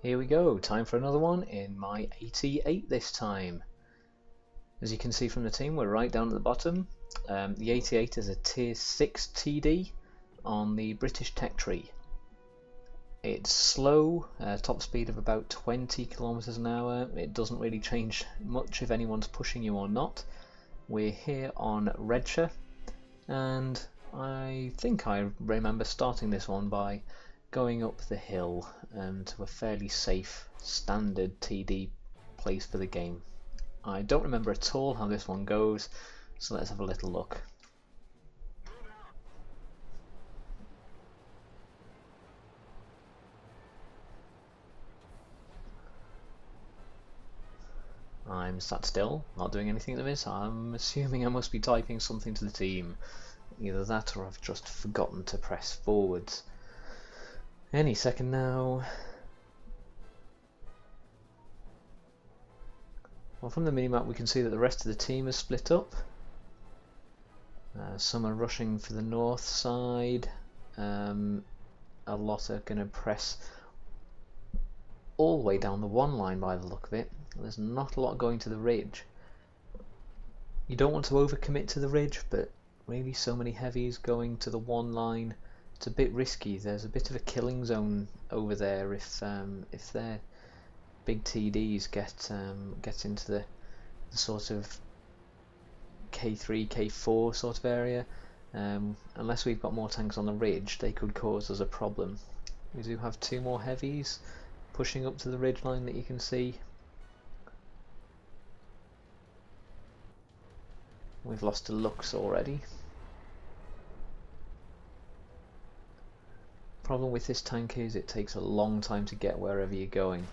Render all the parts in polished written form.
Here we go, time for another one in my AT8 this time. As you can see from the team, we're right down at the bottom. The AT8 is a tier 6 TD on the British tech tree. It's slow, top speed of about 20 kilometers an hour. It doesn't really change much if anyone's pushing you or not. We're here on Redshire, and I think I remember starting this one by going up the hill to a fairly safe standard TD place for the game. I don't remember at all how this one goes, so let's have a little look. I'm sat still, not doing anything at the minute. I'm assuming I must be typing something to the team. Either that or I've just forgotten to press forwards. Any second now. Well, from the minimap we can see that the rest of the team is split up. Some are rushing for the north side. A lot are going to press all the way down the one line by the look of it. There's not a lot going to the ridge. You don't want to overcommit to the ridge, but really so many heavies going to the one line, it's a bit risky. There's a bit of a killing zone over there if their big TDs get into the sort of K3, K4 sort of area. Unless we've got more tanks on the ridge, they could cause us a problem. We do have two more heavies pushing up to the ridge line that you can see. We've lost a Lux already. Problem with this tank is it takes a long time to get wherever you're going.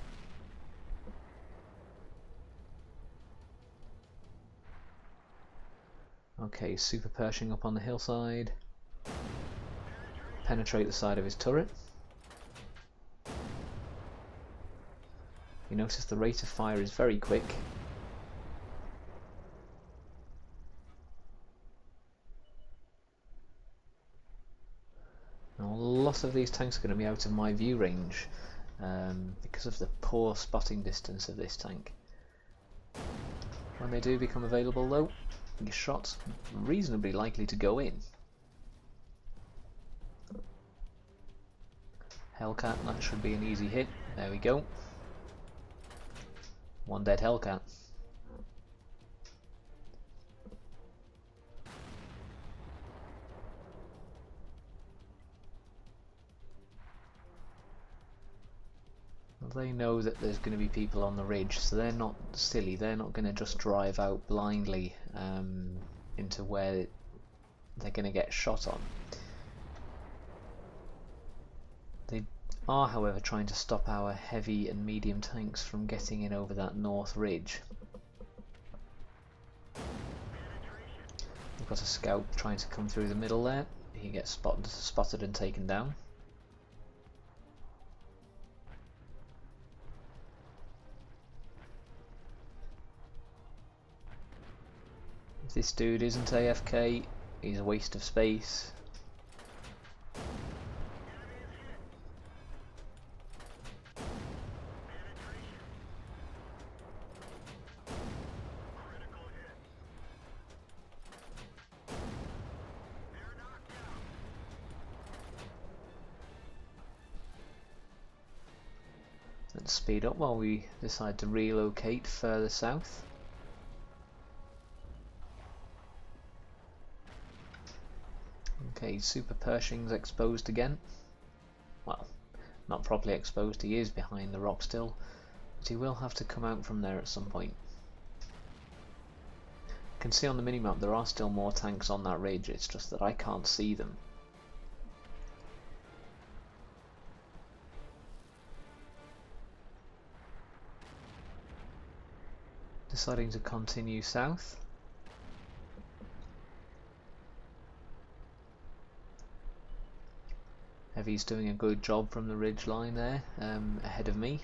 Okay, super Pershing up on the hillside. Penetrate the side of his turret. You notice the rate of fire is very quick. Now, a lot of these tanks are going to be out of my view range because of the poor spotting distance of this tank. When they do become available though, your shots reasonably likely to go in. Hellcat, that should be an easy hit. There we go. One dead Hellcat. They know that there's going to be people on the ridge, so they're not silly. They're not going to just drive out blindly into where they're going to get shot on. They are, however, trying to stop our heavy and medium tanks from getting in over that north ridge. We've got a scout trying to come through the middle there. He gets spotted and taken down. If this dude isn't AFK, he's a waste of space. Let's speed up while we decide to relocate further south. Okay, Super Pershing's exposed again. Well, not properly exposed, he is behind the rock still, but he will have to come out from there at some point. You can see on the minimap there are still more tanks on that ridge, it's just that I can't see them. Deciding to continue south. Heavy's doing a good job from the ridge line there, ahead of me.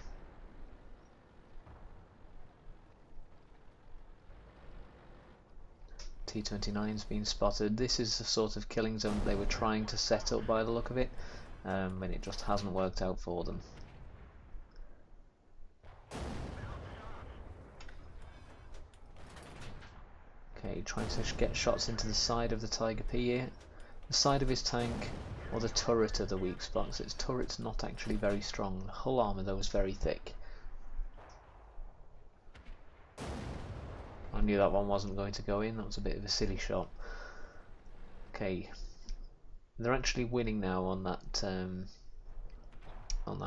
T29's been spotted. This is the sort of killing zone they were trying to set up by the look of it, and it just hasn't worked out for them. Okay, trying to get shots into the side of the Tiger P here. The side of his tank, or the turret, are the weak spots. Its turret's not actually very strong. The hull armour though is very thick. I knew that one wasn't going to go in. That was a bit of a silly shot. Okay, they're actually winning now on that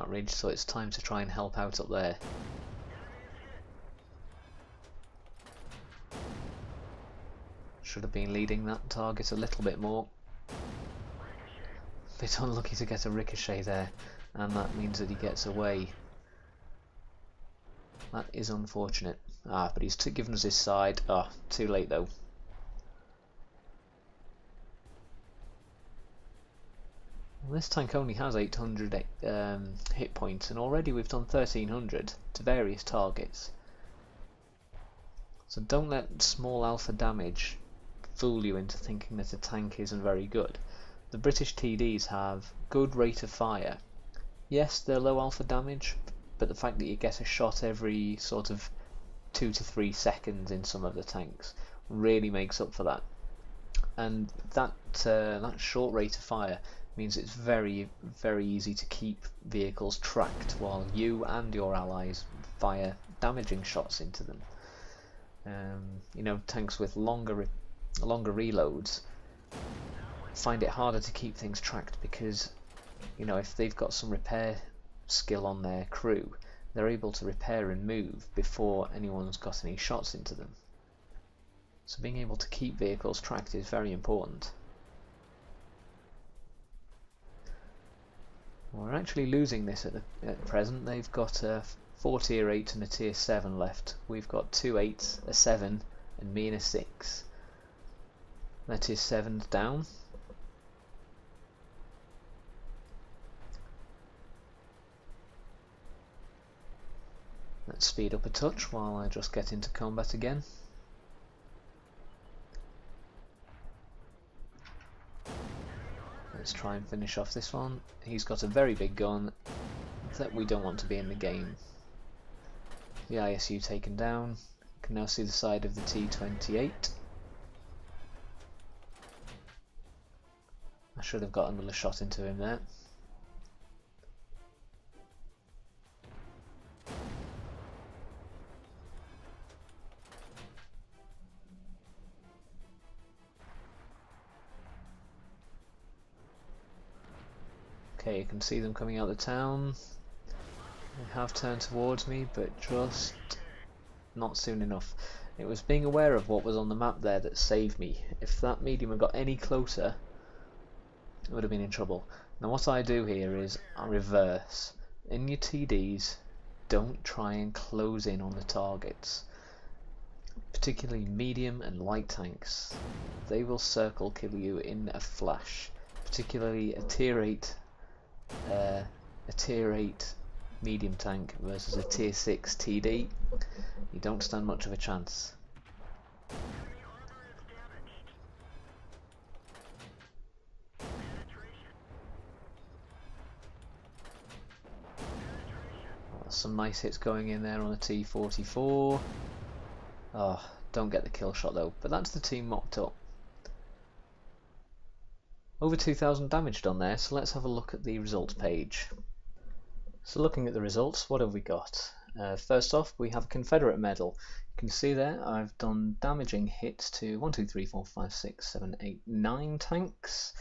ridge, so it's time to try and help out up there. Should have been leading that target a little bit more. Bit unlucky to get a ricochet there, and that means that he gets away. That is unfortunate. But he's given us his side. Too late though. Well, this tank only has 800 hit points, and already we've done 1300 to various targets. So don't let small alpha damage fool you into thinking that a tank isn't very good. The British TDs have good rate of fire. Yes, they're low alpha damage, but the fact that you get a shot every sort of 2 to 3 seconds in some of the tanks really makes up for that. And that short rate of fire means it's very, very easy to keep vehicles tracked while you and your allies fire damaging shots into them. You know, tanks with longer reloads find it harder to keep things tracked because, you know, if they've got some repair skill on their crew, they're able to repair and move before anyone's got any shots into them. So being able to keep vehicles tracked is very important. We're actually losing this at present. They've got 4 tier 8s and a tier 7 left. We've got 2 8s, a 7 and me and a 6. Their tier 7's down. Let's speed up a touch while I just get into combat again. Let's try and finish off this one. He's got a very big gun that we don't want to be in the game. The ISU taken down. You can now see the side of the T28. I should have got another shot into him there. Okay, you can see them coming out of the town. They have turned towards me, but just not soon enough. It was being aware of what was on the map there that saved me. If that medium had got any closer, I would have been in trouble. Now what I do here is I reverse. In your TDs, don't try and close in on the targets. Particularly medium and light tanks. They will circle kill you in a flash. Particularly a tier 8 medium tank versus a tier 6 TD. You don't stand much of a chance. Some nice hits going in there on a T44. Don't get the kill shot though, but that's the team mocked up. Over 2,000 damage done there, so let's have a look at the results page. So looking at the results, what have we got? First off, we have a Confederate medal. You can see there I've done damaging hits to 1, 2, 3, 4, 5, 6, 7, 8, 9 tanks.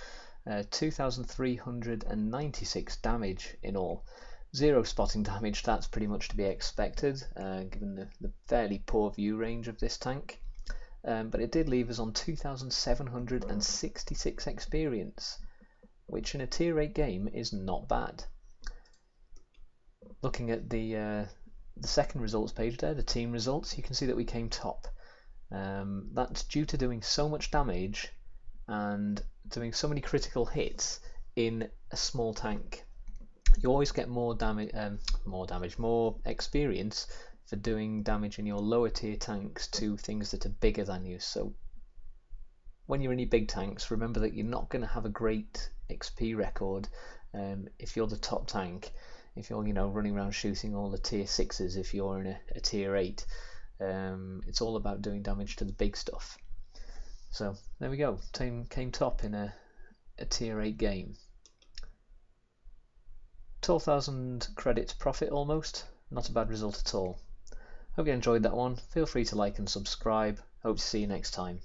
2,396 damage in all. 0 spotting damage, that's pretty much to be expected, given the fairly poor view range of this tank. But it did leave us on 2,766 experience, which in a tier 8 game is not bad. Looking at the second results page there, the team results, you can see that we came top. That's due to doing so much damage and doing so many critical hits in a small tank. You always get more experience for doing damage in your lower tier tanks to things that are bigger than you. So when you're in your big tanks, remember that you're not going to have a great XP record if you're the top tank. If you're, running around shooting all the tier 6s, if you're in a tier 8, it's all about doing damage to the big stuff. So there we go. Team came top in a tier 8 game. 12,000 credits profit almost. Not a bad result at all. Hope you enjoyed that one. Feel free to like and subscribe. Hope to see you next time.